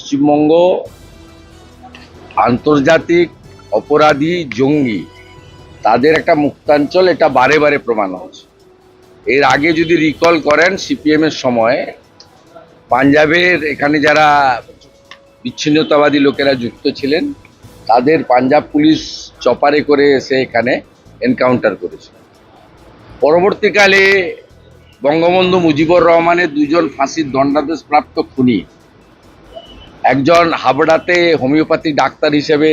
পশ্চিমবঙ্গ আন্তর্জাতিক অপরাধী জঙ্গি তাদের একটা মুক্তাঞ্চল, এটা বারে বারে প্রমাণ হচ্ছে। এর আগে যদি রিকল করেন সিপিএম এর সময় পাঞ্জাবের এখানে যারা বিচ্ছিন্নতাবাদী লোকেরা যুক্ত ছিলেন তাদের পাঞ্জাব পুলিশ চপারে করে এসে এখানে এনকাউন্টার করেছে। পরবর্তীকালে বঙ্গবন্ধু মুজিবুর রহমানের দুজন ফাঁসির দণ্ডাদেশপ্রাপ্ত খুনি, একজন হাবড়াতে হোমিওপ্যাথি ডাক্তার হিসেবে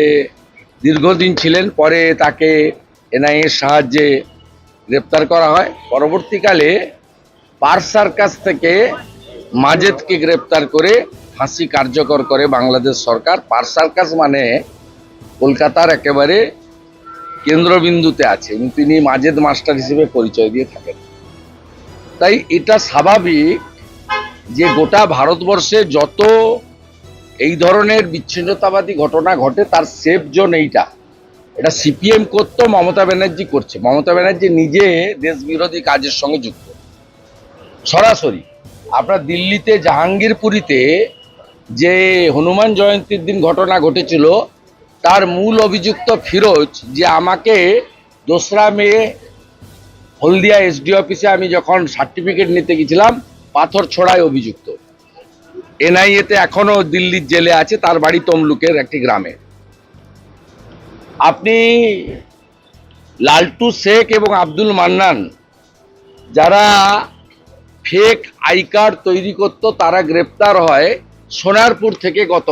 দীর্ঘদিন ছিলেন, পরে তাকে এনআইএর সাহায্যে গ্রেপ্তার করা হয়। পরবর্তীকালে পার্স সার্কাস থেকে মাজেদকে গ্রেপ্তার করে ফাঁসি কার্যকর করে বাংলাদেশ সরকার। পার্স সার্কাস মানে কলকাতার একেবারে কেন্দ্রবিন্দুতে আছে এবং তিনি মাজেদ মাস্টার হিসেবে পরিচয় দিয়ে থাকেন। তাই এটা স্বাভাবিক যে গোটা ভারতবর্ষে যত এই ধরনের বিচ্ছিন্নতাবাদী ঘটনা ঘটে তার সেফ জোন এটা সিপিএম করতো, মমতা ব্যানার্জি করছে। মমতা ব্যানার্জি নিজে দেশ বিরোধী কাজের সঙ্গে যুক্ত সরাসরি। আপনার দিল্লিতে জাহাঙ্গীরপুরীতে যে হনুমান জয়ন্তীর দিন ঘটনা ঘটেছিল তার মূল অভিযুক্ত ফিরোজ, যে আমাকে 2রা মে হলদিয়া এসডি অফিসে আমি যখন সার্টিফিকেট নিতে গেছিলাম পাথর ছোড়ায় অভিযুক্ত, এনআইএতে এখনো দিল্লির জেলে আছে, তার বাড়ি তমলুকের একটি গ্রামে। আপনি লালটু শেখ এবং আব্দুল মান্নান যারা ফেক আই কার্ড তৈরি করত তারা গ্রেপ্তার হয় সোনারপুর থেকে গত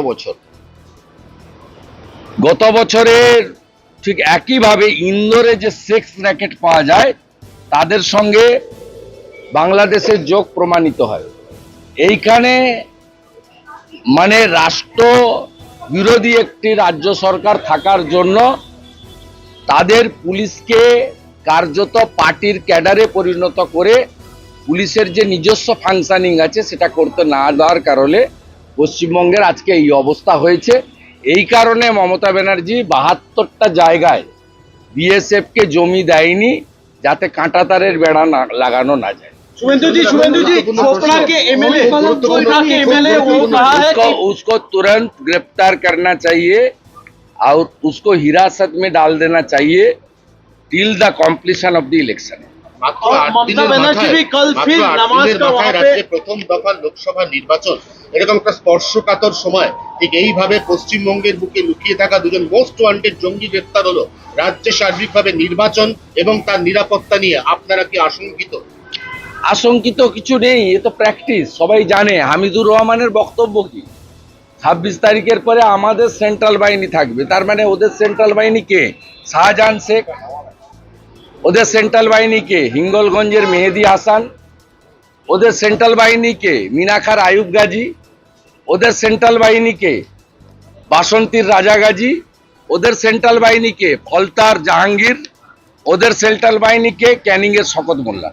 বছরের ঠিক একইভাবে ইন্দোরে যে সেক্স র্যাকেট পাওয়া যায় তাদের সঙ্গে বাংলাদেশের যোগ প্রমাণিত হয়। এইখানে মানে রাষ্ট্র বিরোধী একটি রাজ্য সরকার থাকার জন্য তাদের পুলিশকে কার্যত পার্টির ক্যাডারে পরিণত করে পুলিশের যে নিজস্ব ফাংশনিং আছে সেটা করতে না দেওয়ার কারণে পশ্চিমবঙ্গের আজকে এই অবস্থা হয়েছে। এই কারণে মমতা ব্যানার্জি 72টা জায়গায় বিএসএফকে জমি দেয়নি যাতে কাঁটাতারের বেড়া লাগানো না যায়। उसको तुरंत गिरफ्तार करना चाहिए और उसको हिरासत में डाल देना चाहिए till the completion of the election. প্রথম দফা লোকসভা নির্বাচন এরকম একটা স্পর্শকাতর সময় ঠিক এইভাবে পশ্চিমবঙ্গের বুকে লুকিয়ে থাকা দুজন মোস্ট ওয়ান্টেড জঙ্গি গ্রেপ্তার হলো। রাজ্যে সার্বিকভাবে নির্বাচন এবং তার নিরাপত্তা নিয়ে আপনারা কি আশঙ্কিত? আশঙ্কিত কিছু নেই, এ তো প্র্যাকটিস, সবাই জানে। হামিদুর রহমানের বক্তব্য কি 26 তারিখের পরে আমাদের সেন্ট্রাল বাহিনী থাকবে, তার মানে ওদের সেন্ট্রাল বাহিনী কে? শাহজাহান শেখ। ওদের সেন্ট্রাল বাহিনী কে? হিঙ্গলগঞ্জের মেহেদি হাসান। ওদের সেন্ট্রাল বাহিনী কে? মিনাখার আয়ুব গাজী। ওদের সেন্ট্রাল বাহিনী কে? বাসন্তীর রাজা গাজী। ওদের সেন্ট্রাল বাহিনী কে? ফলতার জাহাঙ্গীর। ওদের সেন্ট্রাল বাহিনী কে? ক্যানিং এর শকত মোল্লা।